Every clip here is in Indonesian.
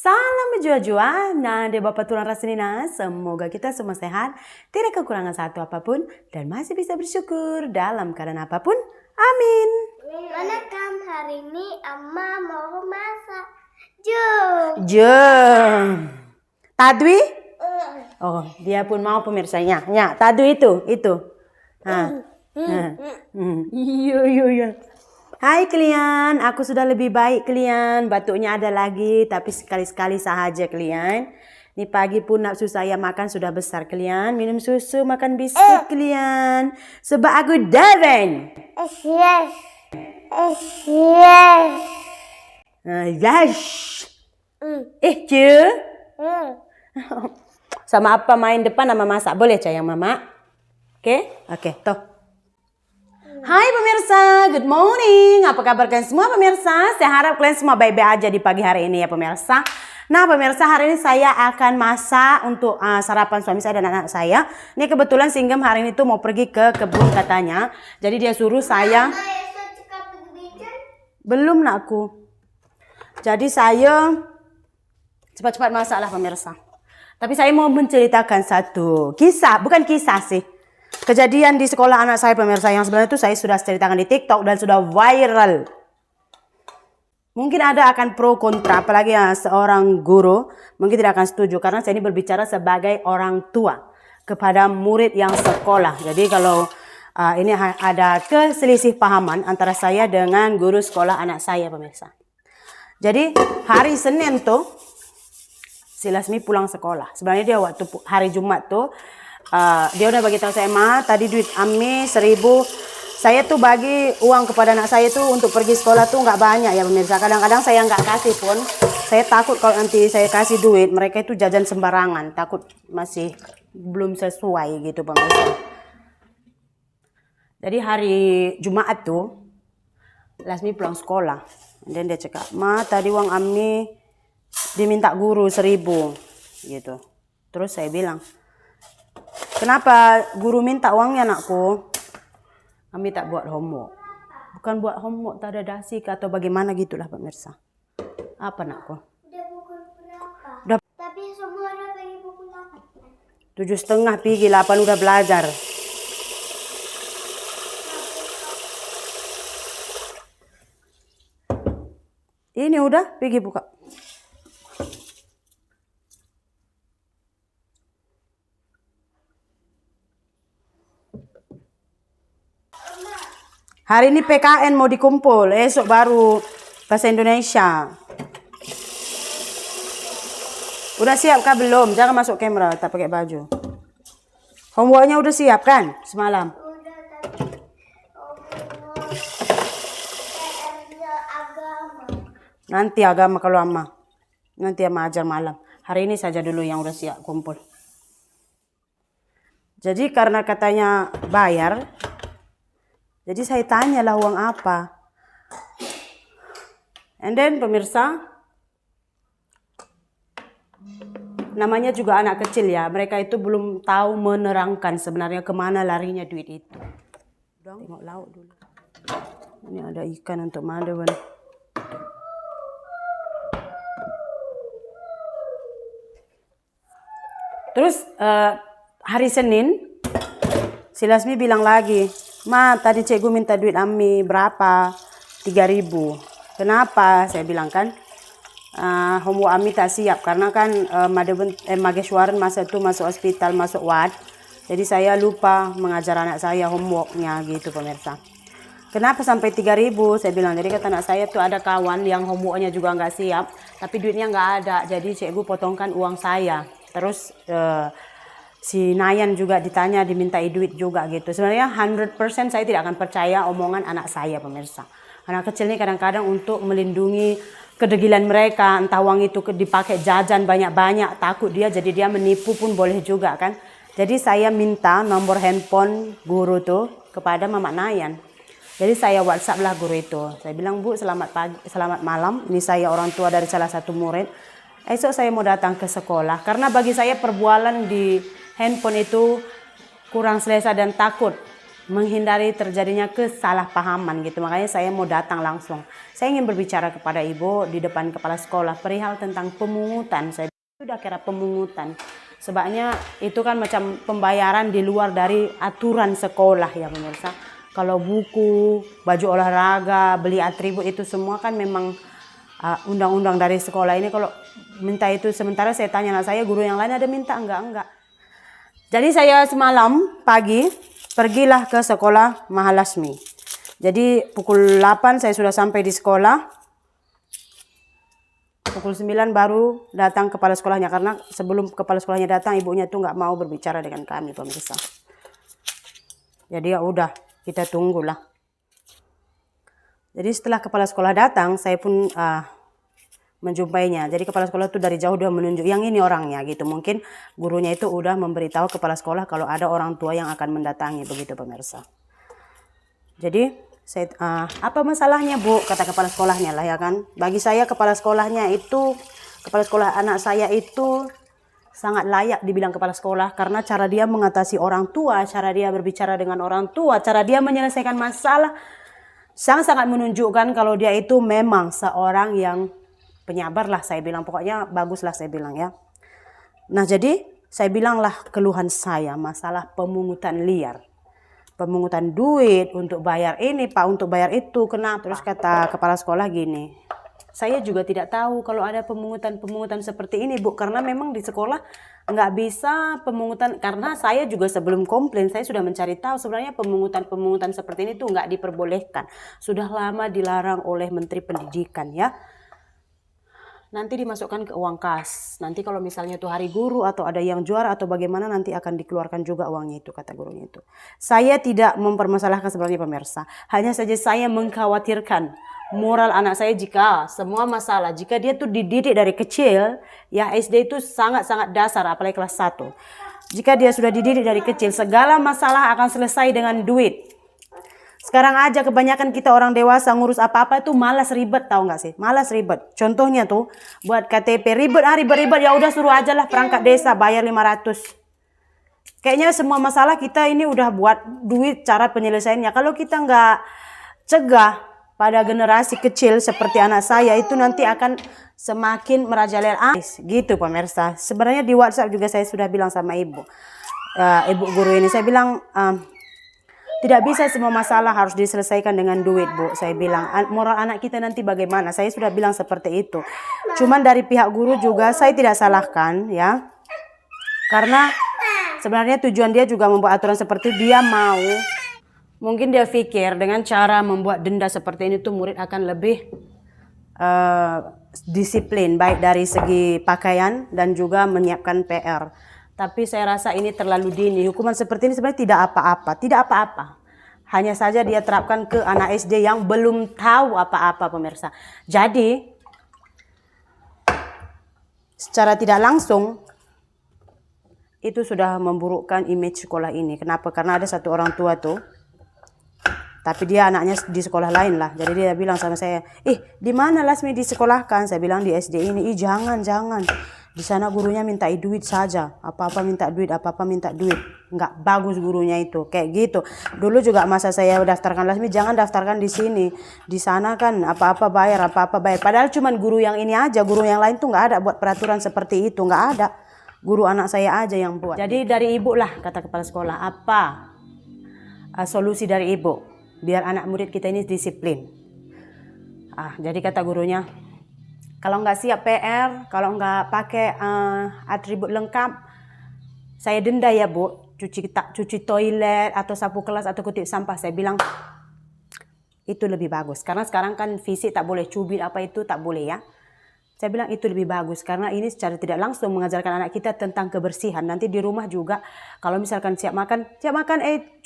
Salam jua-jua, nah dia Bapak Tulang Rasenina, semoga kita semua sehat, tidak kekurangan satu apapun, dan masih bisa bersyukur dalam keadaan apapun, amin. Manakam hari ini Amma mau masak Jom. Tadwi? Oh, dia pun mau pemirsanya. Ya, Tadwi itu. Iya. Hai kalian, aku sudah lebih baik kalian. Batuknya ada lagi, tapi sekali-sekali sahaja kalian. Ini pagi pun nafsu saya makan sudah besar kalian. Minum susu, makan biskuit kalian. Sebab aku Darren. Yes. Cu. Sama apa main depan sama masak? Boleh sayang mama? Oke, toh. Hai pemirsa, good morning. Apa kabar kalian semua pemirsa? Saya harap kalian semua baik-baik aja di pagi hari ini ya pemirsa. Nah pemirsa, hari ini saya akan masak untuk sarapan suami saya dan anak saya. Ini kebetulan Singgem hari ini tuh mau pergi ke kebun katanya. Jadi dia suruh saya. Belum nakku. Jadi saya cepat-cepat masak lah pemirsa. Tapi saya mau menceritakan satu kisah, bukan kisah sih. Kejadian di sekolah anak saya pemirsa yang sebenarnya itu saya sudah ceritakan di TikTok dan sudah viral. Mungkin ada akan pro kontra, apalagi seorang guru mungkin tidak akan setuju karena saya ini berbicara sebagai orang tua kepada murid yang sekolah. Jadi kalau ini ada keselisih pahaman antara saya dengan guru sekolah anak saya pemirsa. Jadi hari Senin tuh si Lasmi pulang sekolah. Sebenarnya dia waktu hari Jumat tuh dia udah bagi tahu saya, Ma, tadi duit Ami 1.000. Saya tuh bagi uang kepada anak saya tuh untuk pergi sekolah tuh nggak banyak ya pemirsa. Kadang-kadang saya nggak kasih pun. Saya takut kalau nanti saya kasih duit, mereka itu jajan sembarangan. Takut masih belum sesuai gitu pemirsa. Jadi hari Jumat tuh, Lasmi pulang sekolah. Dan dia cakap, Ma, tadi uang Ami diminta guru 1.000 gitu. Terus saya bilang, kenapa guru minta uangnya anakku? Kami tak buat homework. Bukan buat homework, tak ada dasi atau bagaimana gitulah pemirsa. Apa anakku? Udah pukul berapa? Udah. Tapi semua orang lagi pukul 8. 7.30 pergi 8 udah belajar. Ini udah pergi buka. Hari ini PKN mau dikumpul, esok baru bahasa Indonesia. Udah siap kah belum? Jangan masuk kamera, tak pakai baju. Homeworknya udah siap kan semalam? Udah, tapi PR-nya agama. Nanti agama kalau ama. Nanti ama ajar malam. Hari ini saja dulu yang udah siap kumpul. Jadi karena katanya bayar, jadi saya tanyalah uang apa. And then pemirsa, namanya juga anak kecil ya. Mereka itu belum tahu menerangkan sebenarnya kemana larinya duit itu. Tengok lauk dulu. Ini ada ikan untuk madawan. Terus hari Senin, si Lasmi bilang lagi, Ma, tadi cikgu minta duit Ami berapa? 3.000. Kenapa? Saya bilang kan, homework Ami tak siap karena kan Mageswaran masa itu masuk hospital, masuk ward. Jadi saya lupa mengajar anak saya homeworknya gitu pemirsa. Kenapa sampai 3.000? Saya bilang, jadi kata anak saya tuh ada kawan yang homeworknya juga nggak siap, tapi duitnya nggak ada. Jadi cikgu potongkan uang saya. Terus si Nayan juga ditanya, dimintai duit juga gitu. Sebenarnya 100% saya tidak akan percaya omongan anak saya pemirsa. Anak kecil ini kadang-kadang untuk melindungi kedegilan mereka, entah uang itu dipakai jajan banyak-banyak, takut dia jadi dia menipu pun boleh juga kan. Jadi saya minta nomor handphone guru tuh kepada Mama Nayan. Jadi saya WhatsApp lah guru itu. Saya bilang, Bu, selamat pagi, selamat malam. Ini saya orang tua dari salah satu murid. Esok saya mau datang ke sekolah karena bagi saya perbualan di handphone itu kurang selesa dan takut menghindari terjadinya kesalahpahaman gitu. Makanya saya mau datang langsung. Saya ingin berbicara kepada ibu di depan kepala sekolah perihal tentang pemungutan. Saya sudah kira pemungutan. Sebabnya itu kan macam pembayaran di luar dari aturan sekolah ya pemirsa. Kalau buku, baju olahraga, beli atribut itu semua kan memang undang-undang dari sekolah ini. Kalau minta itu, sementara saya tanya anak saya, guru yang lain ada minta? Enggak. Jadi saya semalam pagi pergilah ke sekolah Mahalasmi. Jadi pukul 8 saya sudah sampai di sekolah. Pukul 9 baru datang kepala sekolahnya. Karena sebelum kepala sekolahnya datang, ibunya tuh nggak mau berbicara dengan kami pemirsa. Jadi ya udah, kita tunggulah. Jadi setelah kepala sekolah datang, saya pun menjumpainya. Jadi kepala sekolah itu dari jauh dia menunjuk, yang ini orangnya gitu. Mungkin gurunya itu udah memberitahu kepala sekolah kalau ada orang tua yang akan mendatangi, begitu pemirsa. Jadi saya, apa masalahnya Bu? Kata kepala sekolahnya lah ya kan. Bagi saya kepala sekolahnya itu, kepala sekolah anak saya itu sangat layak dibilang kepala sekolah. Karena cara dia mengatasi orang tua, cara dia berbicara dengan orang tua, cara dia menyelesaikan masalah, sangat-sangat menunjukkan kalau dia itu memang seorang yang penyabar lah saya bilang. Pokoknya bagus lah saya bilang ya. Nah jadi saya bilanglah keluhan saya masalah pemungutan liar. Pemungutan duit untuk bayar ini Pak, untuk bayar itu. Kenapa? Terus kata kepala sekolah gini, saya juga tidak tahu kalau ada pemungutan seperti ini Bu. Karena memang di sekolah nggak bisa pemungutan. Karena saya juga sebelum komplain, saya sudah mencari tahu sebenarnya pemungutan seperti ini tuh nggak diperbolehkan. Sudah lama dilarang oleh Menteri Pendidikan ya. Nanti dimasukkan ke uang kas. Nanti kalau misalnya itu hari guru atau ada yang juara atau bagaimana, nanti akan dikeluarkan juga uangnya itu, kata gurunya itu. Saya tidak mempermasalahkan sebenarnya pemirsa. Hanya saja saya mengkhawatirkan moral anak saya jika semua masalah, jika dia tuh dididik dari kecil, ya SD itu sangat-sangat dasar, apalagi kelas 1. Jika dia sudah dididik dari kecil, segala masalah akan selesai dengan duit. Sekarang aja kebanyakan kita orang dewasa ngurus apa-apa itu malas ribet, tahu nggak sih? Malas ribet. Contohnya tuh buat KTP ribet, ya udah suruh aja lah perangkat desa bayar 500. Kayaknya semua masalah kita ini udah buat duit cara penyelesaiannya. Kalau kita nggak cegah pada generasi kecil seperti anak saya, itu nanti akan semakin merajalela. Gitu pemirsa. Sebenarnya di WhatsApp juga saya sudah bilang sama ibu guru ini, saya bilang tidak bisa semua masalah harus diselesaikan dengan duit Bu. Saya bilang moral anak kita nanti bagaimana. Saya sudah bilang seperti itu. Cuman dari pihak guru juga saya tidak salahkan ya. Karena sebenarnya tujuan dia juga membuat aturan seperti dia mau. Mungkin dia pikir dengan cara membuat denda seperti ini tuh murid akan lebih disiplin. Baik dari segi pakaian dan juga menyiapkan PR. Tapi saya rasa ini terlalu dini. Hukuman seperti ini sebenarnya tidak apa-apa. Tidak apa-apa. Hanya saja dia terapkan ke anak SD yang belum tahu apa-apa pemirsa. Jadi, secara tidak langsung, itu sudah memburukkan image sekolah ini. Kenapa? Karena ada satu orang tua tuh. Tapi dia anaknya di sekolah lain lah. Jadi dia bilang sama saya, di mana Lasmi disekolahkan? Saya bilang di SD ini. Jangan. Di sana gurunya minta duit saja. Apa-apa minta duit. Nggak bagus gurunya itu. Kayak gitu. Dulu juga masa saya daftarkan Lasmi, jangan daftarkan di sini. Di sana kan apa-apa bayar. Padahal cuman guru yang ini aja. Guru yang lain tuh nggak ada buat peraturan seperti itu. Nggak ada. Guru anak saya aja yang buat. Jadi dari ibu lah, kata kepala sekolah. Apa solusi dari ibu? Biar anak murid kita ini disiplin. Jadi kata gurunya, kalau nggak siap PR, kalau nggak pakai atribut lengkap, saya denda ya Bu. Cuci toilet atau sapu kelas atau kutip sampah. Saya bilang itu lebih bagus. Karena sekarang kan fisik tak boleh, cubit apa itu tak boleh ya. Saya bilang itu lebih bagus. Karena ini secara tidak langsung mengajarkan anak kita tentang kebersihan. Nanti di rumah juga kalau misalkan siap makan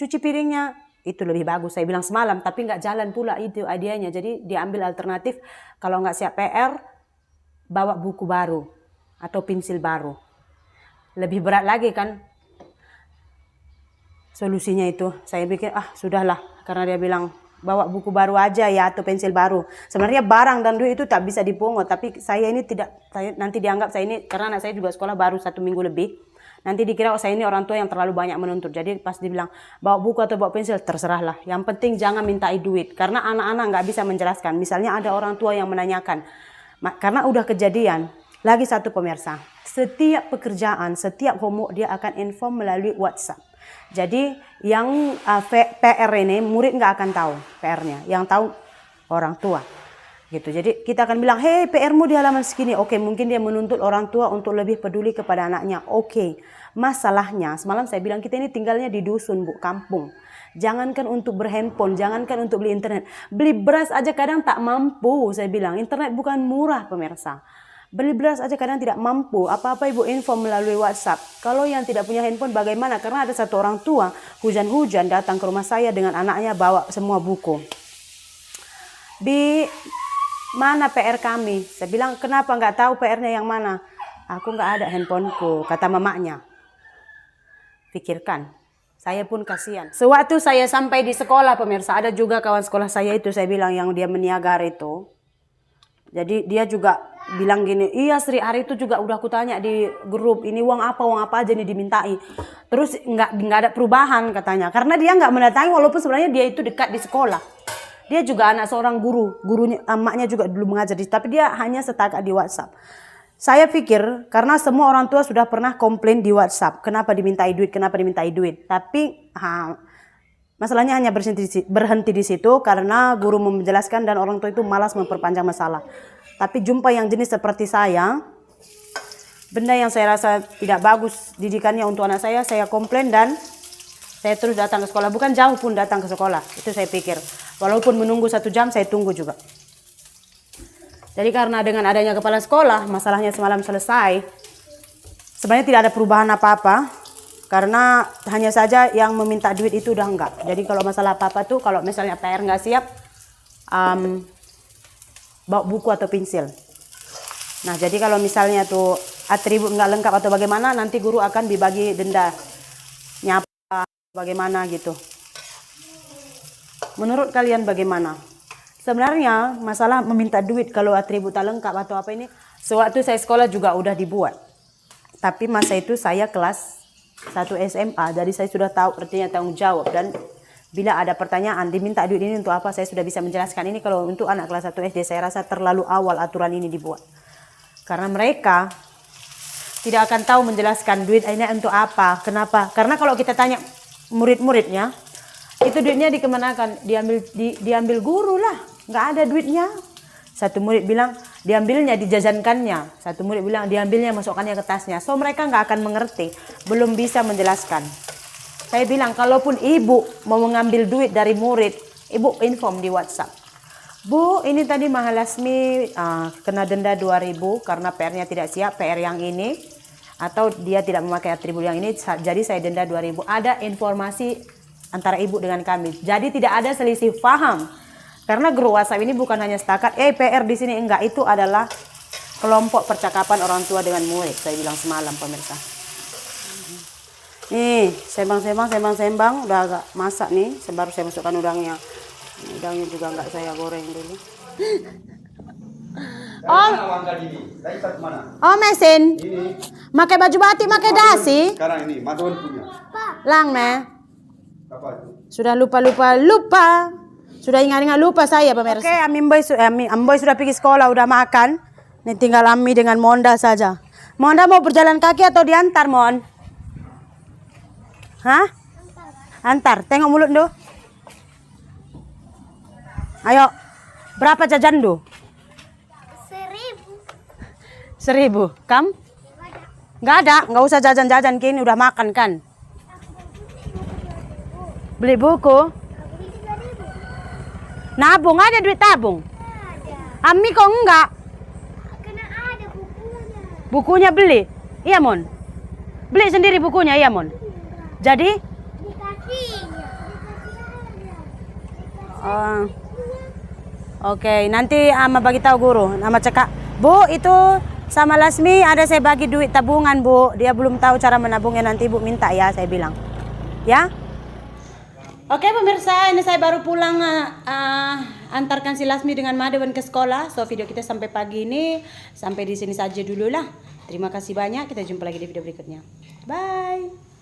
cuci piringnya. Itu lebih bagus. Saya bilang semalam, tapi nggak jalan pula itu ideanya. Jadi diambil alternatif, kalau nggak siap PR, bawa buku baru atau pensil baru. Lebih berat lagi kan solusinya itu. Saya pikir sudahlah, karena dia bilang bawa buku baru aja ya atau pensil baru. Sebenarnya barang dan duit itu tak bisa dipungut, tapi saya ini tidak, nanti dianggap saya ini, karena anak saya juga sekolah baru 1 minggu lebih. Nanti dikira saya ini orang tua yang terlalu banyak menuntut. Jadi pas dibilang bawa buku atau bawa pensil, terserahlah. Yang penting jangan mintai duit. Karena anak-anak nggak bisa menjelaskan. Misalnya ada orang tua yang menanyakan. Karena udah kejadian. Lagi satu pemirsa. Setiap pekerjaan, setiap homework dia akan inform melalui WhatsApp. Jadi yang PR ini murid nggak akan tahu PR-nya. Yang tahu orang tua. Gitu. Jadi kita akan bilang, hei PR-mu di halaman segini. Oke, mungkin dia menuntut orang tua untuk lebih peduli kepada anaknya. Oke, masalahnya semalam saya bilang kita ini tinggalnya di dusun, Bu, kampung. Jangankan untuk berhandphone, jangankan untuk beli internet. Beli beras aja kadang tak mampu, saya bilang. Internet bukan murah, pemirsa. Beli beras aja kadang tidak mampu. Apa-apa ibu info melalui WhatsApp. Kalau yang tidak punya handphone bagaimana? Karena ada satu orang tua, hujan-hujan datang ke rumah saya dengan anaknya bawa semua buku. Mana PR kami? Saya bilang, kenapa nggak tahu PR-nya yang mana? Aku nggak ada handphoneku, kata mamanya. Pikirkan, saya pun kasihan. Sewaktu saya sampai di sekolah, pemirsa, ada juga kawan sekolah saya itu, saya bilang yang dia meniagar itu. Jadi dia juga bilang gini, iya Sri, hari itu juga udah aku tanya di grup, ini uang apa aja nih dimintai. Terus nggak ada perubahan katanya, karena dia nggak mendatangi walaupun sebenarnya dia itu dekat di sekolah. Dia juga anak seorang gurunya emaknya juga dulu mengajar, tapi dia hanya setakat di WhatsApp. Saya pikir karena semua orang tua sudah pernah komplain di WhatsApp, kenapa dimintai duit. Tapi masalahnya hanya berhenti di situ karena guru menjelaskan dan orang tua itu malas memperpanjang masalah. Tapi jumpa yang jenis seperti saya, benda yang saya rasa tidak bagus didikannya untuk anak saya komplain dan saya terus datang ke sekolah. Bukan jauh pun datang ke sekolah, itu saya pikir. Walaupun menunggu 1 jam, saya tunggu juga. Jadi karena dengan adanya kepala sekolah, masalahnya semalam selesai. Sebenarnya tidak ada perubahan apa-apa. Karena hanya saja yang meminta duit itu udah enggak. Jadi kalau masalah apa-apa tuh, kalau misalnya PR nggak siap, bawa buku atau pensil. Nah jadi kalau misalnya tuh atribut nggak lengkap atau bagaimana, nanti guru akan dibagi denda. Nyapa, bagaimana gitu. Menurut kalian bagaimana? Sebenarnya masalah meminta duit kalau atribut tak lengkap atau apa ini, sewaktu saya sekolah juga udah dibuat. Tapi masa itu saya kelas 1 SMA, jadi saya sudah tahu artinya tanggung jawab. Dan bila ada pertanyaan, diminta duit ini untuk apa, saya sudah bisa menjelaskan. Ini kalau untuk anak kelas 1 SD, saya rasa terlalu awal aturan ini dibuat. Karena mereka tidak akan tahu menjelaskan duit ini untuk apa, kenapa. Karena kalau kita tanya murid-muridnya, itu duitnya dikemanakan? Diambil guru lah, nggak ada duitnya. Satu murid bilang diambilnya dijajankannya, satu murid bilang diambilnya masukkannya ke tasnya. So mereka nggak akan mengerti, belum bisa menjelaskan. Saya bilang kalaupun ibu mau mengambil duit dari murid, ibu inform di WhatsApp. Bu, ini tadi Mahalasmi kena denda 2.000 karena PR-nya tidak siap, PR yang ini atau dia tidak memakai atribut yang ini, jadi saya denda 2.000. Ada informasi antara ibu dengan kami. Jadi tidak ada selisih paham. Karena grup WhatsApp ini bukan hanya setakat PR di sini, enggak, itu adalah kelompok percakapan orang tua dengan murid. Saya bilang semalam pemirsa. Nih, sembang, udah agak masak nih, baru saya masukkan udangnya. Udangnya juga enggak saya goreng dulu. Oh mesin. Ini. Pakai baju batik, pakai dasi. Sekarang ini, Madon punya. Lang Sudah lupa. Sudah ingat-ingat lupa saya pemirsa. Oke, Amboy sudah pergi sekolah, udah makan. Ini tinggal Ami dengan Monda saja. Monda mau berjalan kaki atau diantar, Mon? Hah? Antar. Tengok mulut do. Ayo. Berapa jajan do? 1.000. Kam? Nggak ada. Nggak usah jajan-jajan kini, udah makan kan? Beli buku? Nabung, ada duit tabung? Ami kok enggak? Karena ada bukunya. Bukunya beli? Iya, Mon? Beli sendiri bukunya, iya, Mon? Jadi? Oke, nanti Ama bagi tahu guru. Ama cekak, Bu, itu sama Lasmi ada saya bagi duit tabungan, Bu. Dia belum tahu cara menabungnya, nanti Ibu minta ya, saya bilang. Ya? Oke pemirsa, ini saya baru pulang antarkan si Lasmi dengan Madewan ke sekolah. So video kita sampai pagi ini sampai di sini saja dulu lah. Terima kasih banyak. Kita jumpa lagi di video berikutnya. Bye.